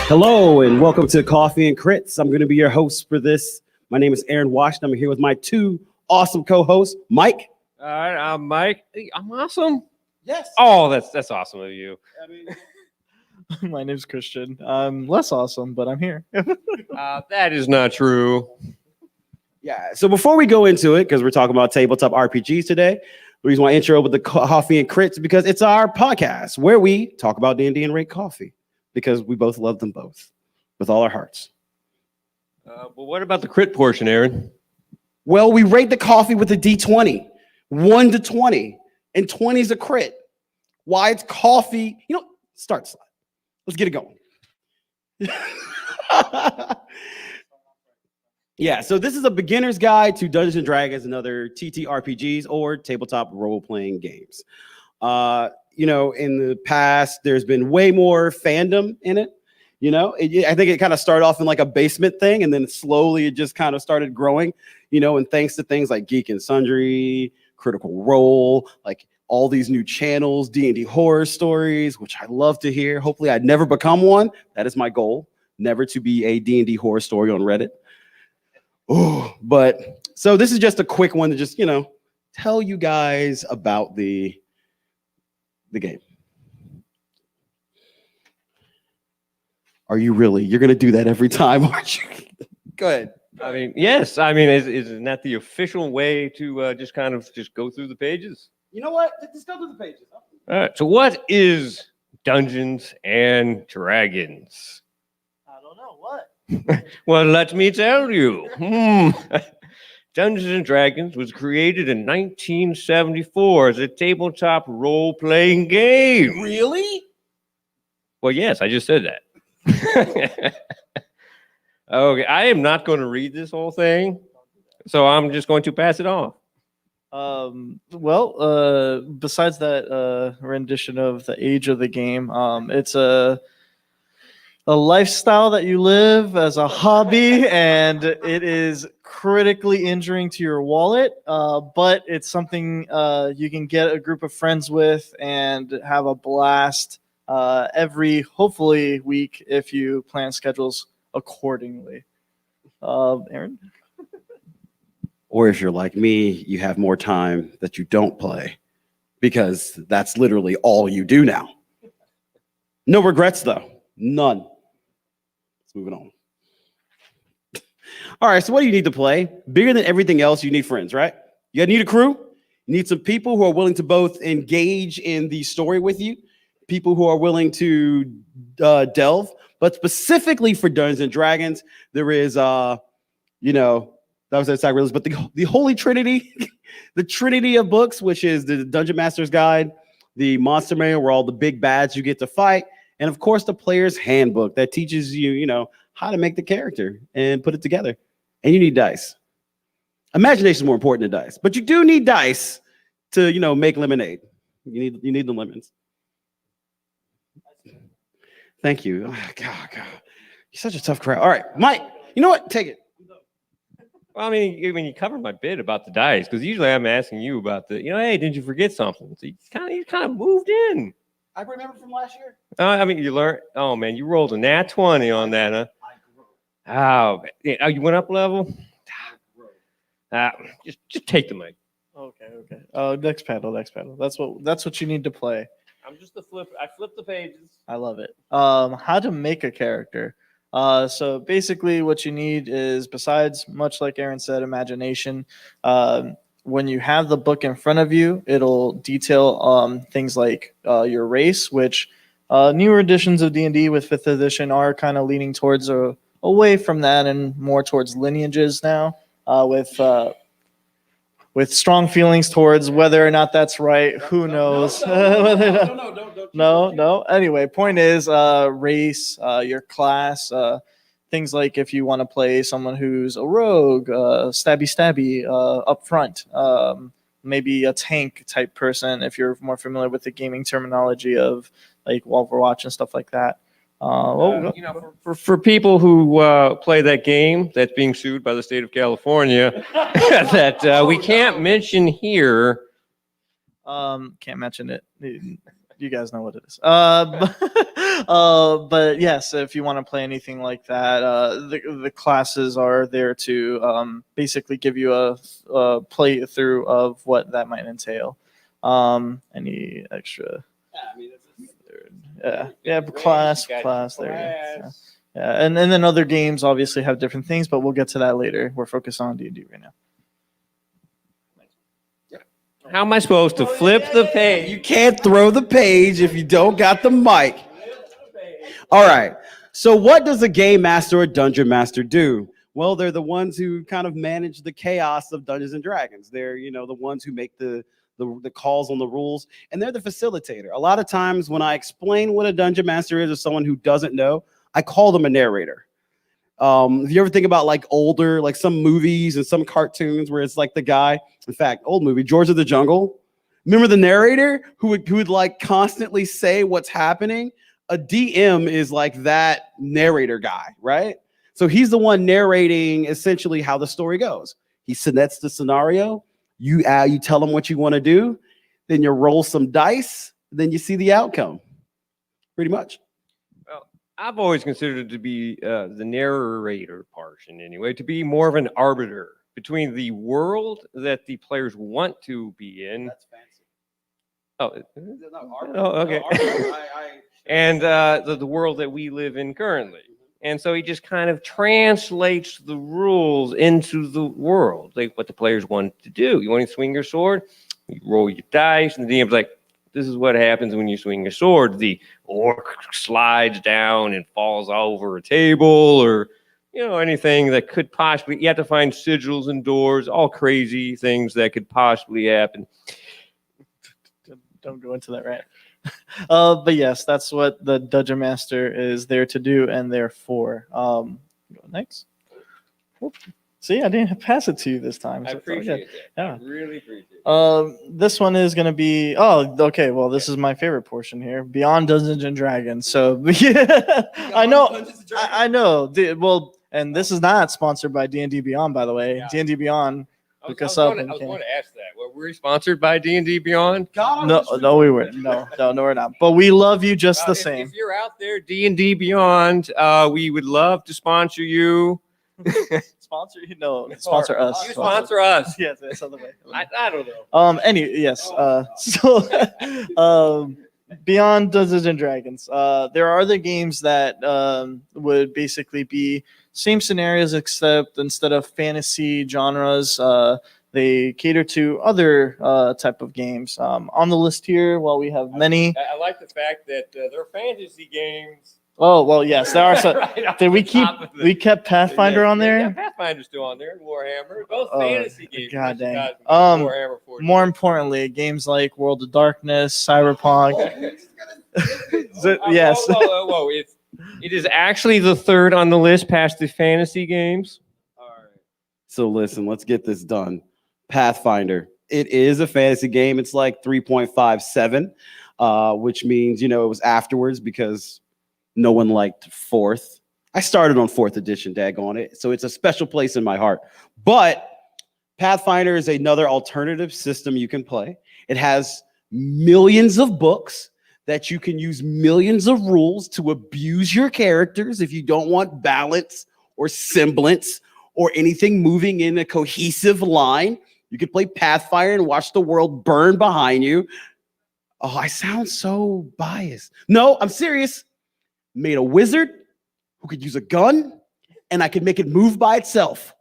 Hello and welcome to Coffee and Crits. I'm going to be your host for this. My name is Aaron Washington. I'm here with my two awesome co-hosts, Mike. All right, I'm Mike. Hey, I'm awesome. Yes. Oh, that's awesome of you. I mean, My name's Christian. I'm less awesome, but I'm here. That is not true. yeah. So before we go into it, because we're talking about tabletop RPGs today, the reason why I intro with the Coffee and Crits because it's our podcast where we talk about D&D and rate coffee because we both love them both with all our hearts. But what about the crit portion, Aaron? Well, we rate the coffee with a D20, 1 to 20, and 20 is a crit. Why it's coffee? Start slide. Let's get it going. Yeah, so this is a beginner's guide to Dungeons and Dragons and other TTRPGs or tabletop role-playing games. In the past, there's been way more fandom in it. I think it kind of started off in like a basement thing, and then slowly it just kind of started growing, and thanks to things like Geek and Sundry, Critical Role, like all these new channels, D&D horror stories, which I love to hear. Hopefully I'd never become one. That is my goal, never to be a D&D horror story on Reddit. But so this is just a quick one to just, tell you guys about the game. Are you really? You're going to do that every time, aren't you? Go ahead. I mean, yes. I mean, isn't that the official way to just go through the pages? You know what? Just go through the pages. All right. So what is Dungeons and Dragons? I don't know what. Well, let me tell you. Dungeons and Dragons was created in 1974 as a tabletop role-playing game. Really? Well, yes, I just said that. Okay, I am not going to read this whole thing, so I'm just going to pass it off. Besides that rendition of the age of the game, it's a lifestyle that you live as a hobby, and it is critically injuring to your wallet, but it's something you can get a group of friends with and have a blast every, hopefully, week if you plan schedules accordingly. Aaron? Or if you're like me, you have more time that you don't play because that's literally all you do now. No regrets, though. None. Let's move it on. All right, so what do you need to play? Bigger than everything else, you need friends, right? You need a crew. You need some people who are willing to both engage in the story with you, people who are willing to delve, but specifically for Dungeons and Dragons, there is, that was that sacrilegious, but the Holy Trinity, the Trinity of books, which is the Dungeon Master's Guide, the Monster Manual, where all the big bads you get to fight, and of course the Player's Handbook that teaches you, how to make the character and put it together. And you need dice. Imagination is more important than dice, but you do need dice to, make lemonade. You need the lemons. Thank you. Oh, God, you're such a tough crowd. All right, Mike. You know what? Take it. Well, I mean, you covered my bit about the dice because usually I'm asking you about hey, did you forget something? So you kind of moved in. I remember from last year. You learned. Oh man, you rolled a nat 20 on that, huh? Oh, you went up level. Just take the mic. Okay. Next panel. That's what you need to play. I'm just the flip. I flip the pages. I love it. How to make a character. So basically what you need is, besides, much like Aaron said, imagination. When you have the book in front of you, it'll detail things like your race, which newer editions of D&D with 5th edition are kind of leaning towards away from that and more towards lineages now, with strong feelings towards whether or not that's right. Who knows? No. Anyway, point is race, your class, things like if you want to play someone who's a rogue, stabby up front, maybe a tank type person if you're more familiar with the gaming terminology of like Overwatch and stuff like that. For people who play that game that's being sued by the state of California that we can't mention here. Can't mention it. you guys know what it is. But yes, if you want to play anything like that, the classes are there to basically give you a playthrough of what that might entail. Any extra? Class there. Yeah, and then other games obviously have different things, but we'll get to that later. We're focused on D&D right now. How am I supposed to flip the page? You can't throw the page if you don't got the mic. All right. So what does a game master or dungeon master do? Well, they're the ones who kind of manage the chaos of Dungeons and Dragons. They're, the ones who make the calls on the rules, and they're the facilitator. A lot of times when I explain what a dungeon master is to someone who doesn't know, I call them a narrator. If you ever think about like older, like some movies and some cartoons where it's like the guy, in fact, old movie, George of the Jungle. Remember the narrator who would like constantly say what's happening? A DM is like that narrator guy, right? So he's the one narrating essentially how the story goes. He sets the scenario. You tell him what you want to do, then you roll some dice, then you see the outcome. Pretty much. Well, I've always considered it to be the narrator portion anyway, to be more of an arbiter between the world that the players want to be in. That's fancy. Okay. And the world that we live in currently. And so he just kind of translates the rules into the world, like what the players want to do. You want to swing your sword, you roll your dice, and the DM's like, this is what happens when you swing your sword. The orc slides down and falls over a table, or anything that could possibly. You have to find sigils and doors, all crazy things that could possibly happen. Don't go into that, right? But yes, that's what the Dungeon Master is there to do and therefore. Go next. See, I didn't pass it to you this time. I appreciate that. Yeah. I really appreciate it. This one is going to be. Oh, okay. Well, this is my favorite portion here. Beyond Dungeons and Dragons. So I know. I know. Well, and this is not sponsored by D&D Beyond, by the way. Yeah. D&D Beyond. I was going to ask that. Were we sponsored by D&D Beyond? No, we weren't. No, we're not. But we love you just the same. If you're out there, D&D Beyond, we would love to sponsor you. Sponsor you? No, sponsor us. You sponsor us. Yes, that's other way. I don't know. Yes. So, beyond Dungeons and Dragons, there are other games that would basically be same scenarios, except instead of fantasy genres, they cater to other type of games. On the list here, while we have many. I like the fact that they're fantasy games. Oh, well, yes, there are some. Right Did we kept Pathfinder on there? Yeah, Pathfinder's still on there. Warhammer, both fantasy games. God dang. Warhammer 40. More importantly, games like World of Darkness, Cyberpunk. Yes. Whoa. It is actually the third on the list past the fantasy games. All right. So listen, let's get this done. Pathfinder. It is a fantasy game. It's like 3.57, which means, it was afterwards because no one liked fourth. I started on 4th edition, daggone it. So it's a special place in my heart. But Pathfinder is another alternative system you can play. It has millions of books that you can use, millions of rules to abuse your characters if you don't want balance or semblance or anything moving in a cohesive line. You could play Pathfinder and watch the world burn behind you. Oh, I sound so biased. No, I'm serious. Made a wizard who could use a gun, and I could make it move by itself.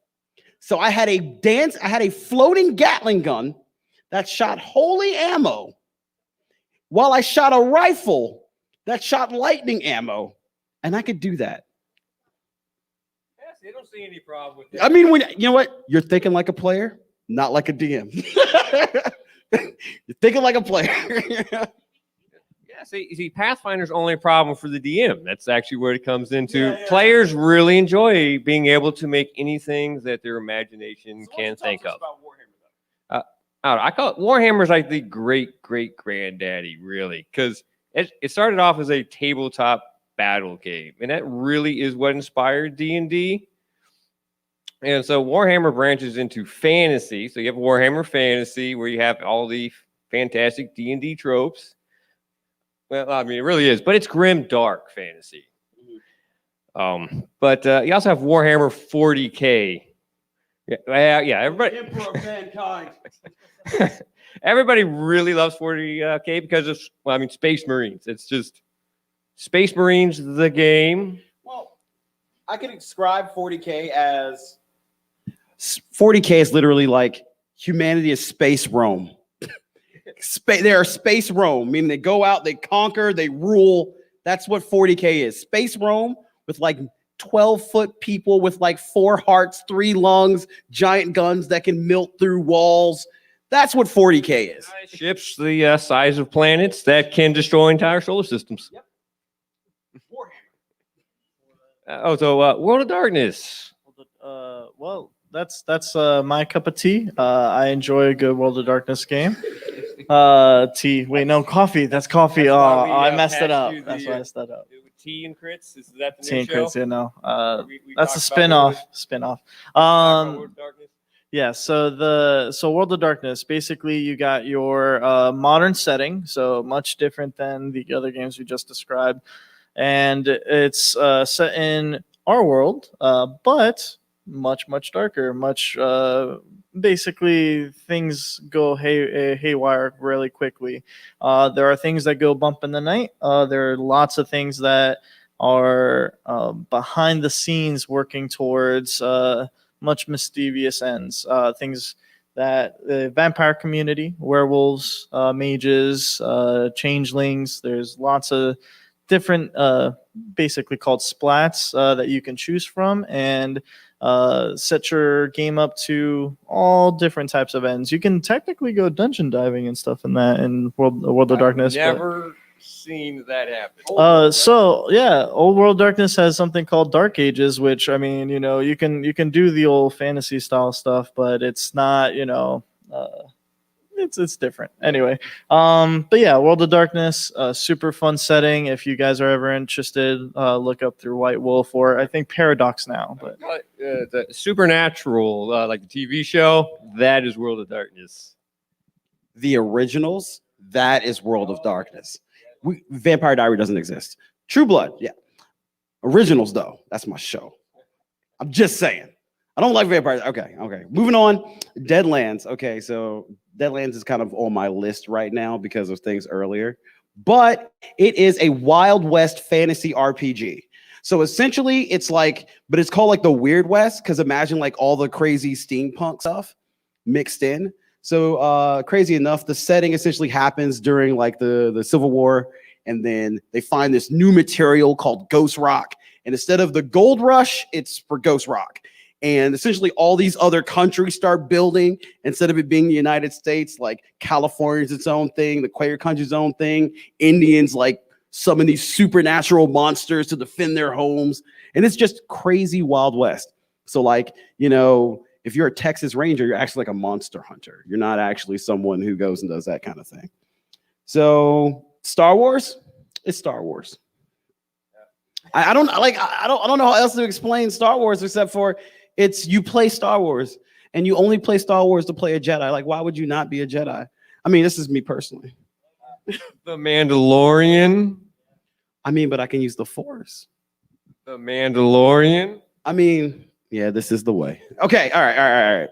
So I had a floating Gatling gun that shot holy ammo while I shot a rifle that shot lightning ammo, and I could do that. Yes, I don't see any problem with that. I mean, you know what? You're thinking like a player, not like a DM. You're thinking like a player. Yeah, see, Pathfinder's only a problem for the DM. That's actually where it comes into. Players really enjoy being able to make anything that their imagination can think of. I call it Warhammer's like the great granddaddy, really, because it started off as a tabletop battle game, and that really is what inspired D&D. And so Warhammer branches into fantasy. So you have Warhammer Fantasy, where you have all the fantastic D&D tropes. Well, I mean, it really is, but it's grim, dark fantasy. But you also have Warhammer 40K. Yeah, everybody. Emperor of mankind. Everybody really loves 40K because of, well, I mean, Space Marines. It's just Space Marines, the game. Well, I could describe 40K as 40K is literally like humanity is space Rome. They are space Rome, meaning they go out, they conquer, they rule. That's what 40K is. Space Rome with like 12-foot people with like 4 hearts, 3 lungs, giant guns that can melt through walls. That's what 40K is. Ships the size of planets that can destroy entire solar systems. Yep. World of Darkness. Well, that's my cup of tea. I enjoy a good World of Darkness game. Tea. Wait, no, coffee. That's coffee. That's why we, I messed it passed up. you That's the, why I messed that up. Tea and Crits. Is that the Tea new and show? Crits. Yeah, no. We That's a talked spin-off. about Spin-off. World of Darkness? Yeah, so World of Darkness, basically you got your modern setting, so much different than the other games we just described. And it's set in our world, but much darker, basically things go haywire really quickly. There are things that go bump in the night. There are lots of things that are behind the scenes working towards much mischievous ends. Things that the vampire community, werewolves, mages, changelings, there's lots of different basically called splats that you can choose from and set your game up to all different types of ends. You can technically go dungeon diving and stuff in that in World of Darkness. Never seen that happen. So yeah, Old World Darkness has something called Dark Ages, which I mean, you can do the old fantasy style stuff, but it's not, it's different. Anyway, but yeah, World of Darkness, super fun setting. If you guys are ever interested, look up through White Wolf or I think Paradox now. But the Supernatural, like the TV show, that is World of Darkness. The originals, that is World of Darkness. Vampire Diary doesn't exist. True Blood, yeah. Originals, though, that's my show. I'm just saying. I don't like vampires. Okay. Moving on. Deadlands. Okay, so Deadlands is kind of on my list right now because of things earlier. But it is a Wild West fantasy RPG. So essentially, it's like, but it's called like the Weird West because imagine like all the crazy steampunk stuff mixed in. So crazy enough, the setting essentially happens during like the Civil War, and then they find this new material called Ghost Rock. And instead of the gold rush, it's for Ghost Rock. And essentially all these other countries start building. Instead of it being the United States, like California's its own thing, the Quaker country's own thing. Indians like summon these supernatural monsters to defend their homes. And it's just crazy Wild West. So like, if you're a Texas Ranger, you're actually like a monster hunter. You're not actually someone who goes and does that kind of thing. So Star Wars, it's Star Wars. I don't know how else to explain Star Wars except for you play Star Wars and you only play Star Wars to play a Jedi. Like, why would you not be a Jedi? I mean, this is me personally. The Mandalorian. I mean, but I can use the Force. The Mandalorian. I mean, yeah, this is the way. Okay, all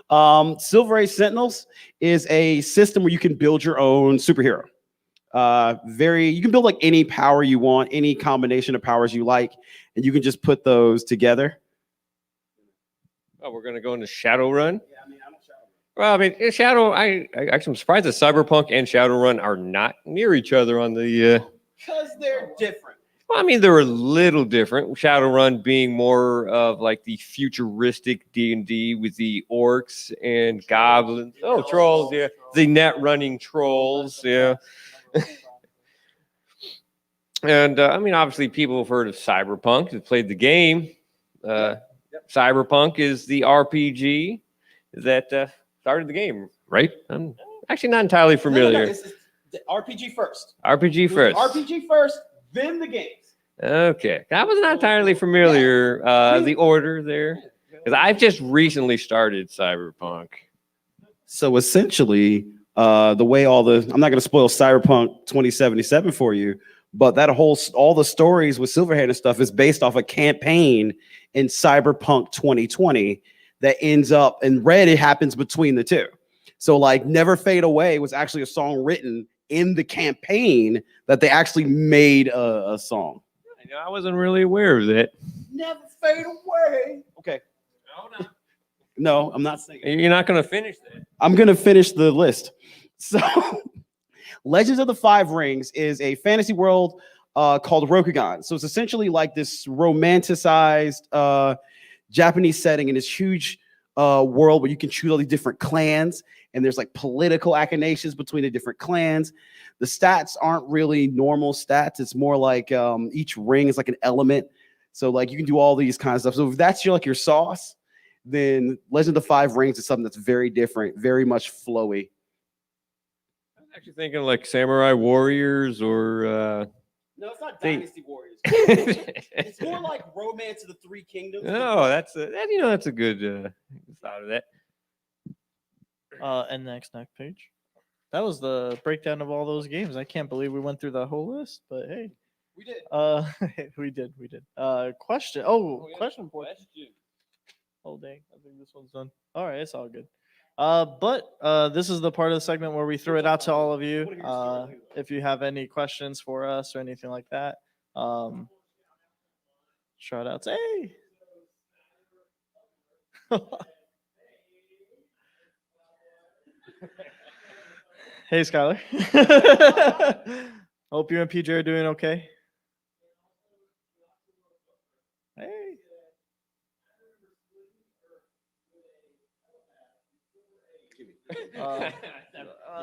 right. Silver Age Sentinels is a system where you can build your own superhero. You can build like any power you want, any combination of powers you like, and you can just put those together. Oh, we're gonna go into Shadowrun. Yeah, I mean, I'm Shadowrun. Well, I mean, Shadow. I actually am surprised that Cyberpunk and Shadowrun are not near each other on the. Because they're different. Well, I mean, they're a little different. Shadowrun being more of like the futuristic D&D with the orcs and goblins. Oh, trolls, yeah. The net running trolls, yeah. And I mean, obviously, people have heard of Cyberpunk. Have played the game. Cyberpunk is the RPG that started the game, right? I'm actually not entirely familiar. No, it's RPG first. RPG first. RPG first, then the games. Okay, I was not entirely familiar the order there because I've just recently started Cyberpunk. So essentially, the way I'm not going to spoil Cyberpunk 2077 for you, but all the stories with Silverhand and stuff is based off a campaign in Cyberpunk 2020 that ends up in red. It happens between the two. So like Never Fade Away was actually a song written in the campaign that they actually made a song. I wasn't really aware of that. Never fade away. Okay. No, I'm not singing. You're not going to finish that. I'm going to finish the list. So Legends of the Five Rings is a fantasy world called Rokugan. So it's essentially like this romanticized Japanese setting in this huge world where you can choose all these different clans, and there's like political machinations between the different clans. The stats aren't really normal stats. It's more like each ring is like an element. So like you can do all these kinds of stuff. So if that's your sauce, then Legend of the Five Rings is something that's very different, very much flowy. I was actually thinking like Samurai Warriors or. No, it's not Dynasty Warriors. It's more like Romance of the Three Kingdoms. No, that's a good thought of that. And next page. That was the breakdown of all those games. I can't believe we went through the whole list, but hey, we did. we did. Question. Oh, question. Oh dang, I think this one's done. All right, it's all good. But this is the part of the segment where we throw it out to all of you. If you have any questions for us or anything like that, shout outs. Hey. Hey, Skylar. Hope you and PJ are doing okay. Hey.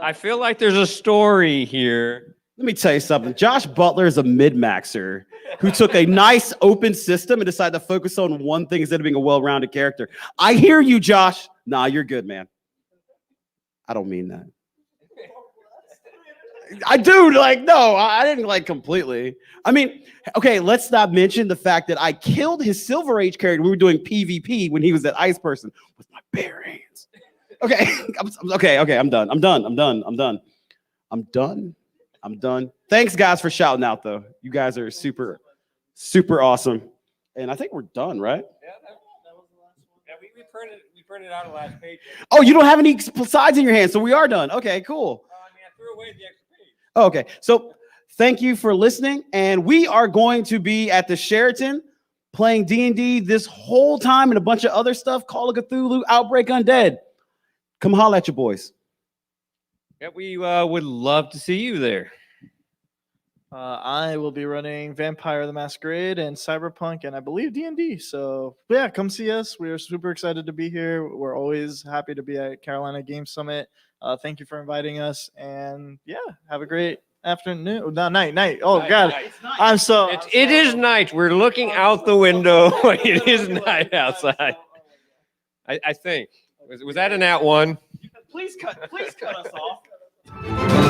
I feel like there's a story here. Let me tell you something. Josh Butler is a mid-maxer who took a nice open system and decided to focus on one thing instead of being a well-rounded character. I hear you, Josh. Nah, you're good, man. I don't mean that. I do, no, I didn't completely. I mean, okay, let's not mention the fact that I killed his Silver Age character. We were doing PvP when he was that ice person with my bare hands. Okay, okay, I'm done. Thanks, guys, for shouting out, though. You guys are super, super awesome. And I think we're done, right? Yeah, we printed out the last page. Oh, you don't have any sides in your hand, so we are done. Okay, cool. I threw away the extra page. Okay, so thank you for listening, and we are going to be at the Sheraton playing D&D this whole time and a bunch of other stuff, Call of Cthulhu, Outbreak Undead. Come holla at your boys. Yeah, we would love to see you there. I will be running Vampire the Masquerade and Cyberpunk, and I believe D&D. So yeah, come see us. We are super excited to be here. We're always happy to be at Carolina Game Summit. Thank you for inviting us, and yeah, have a great afternoon. No, night. Oh God, I'm so. It is night. We're looking out the window. It is night outside. I think. Was that an @1? Please cut us off.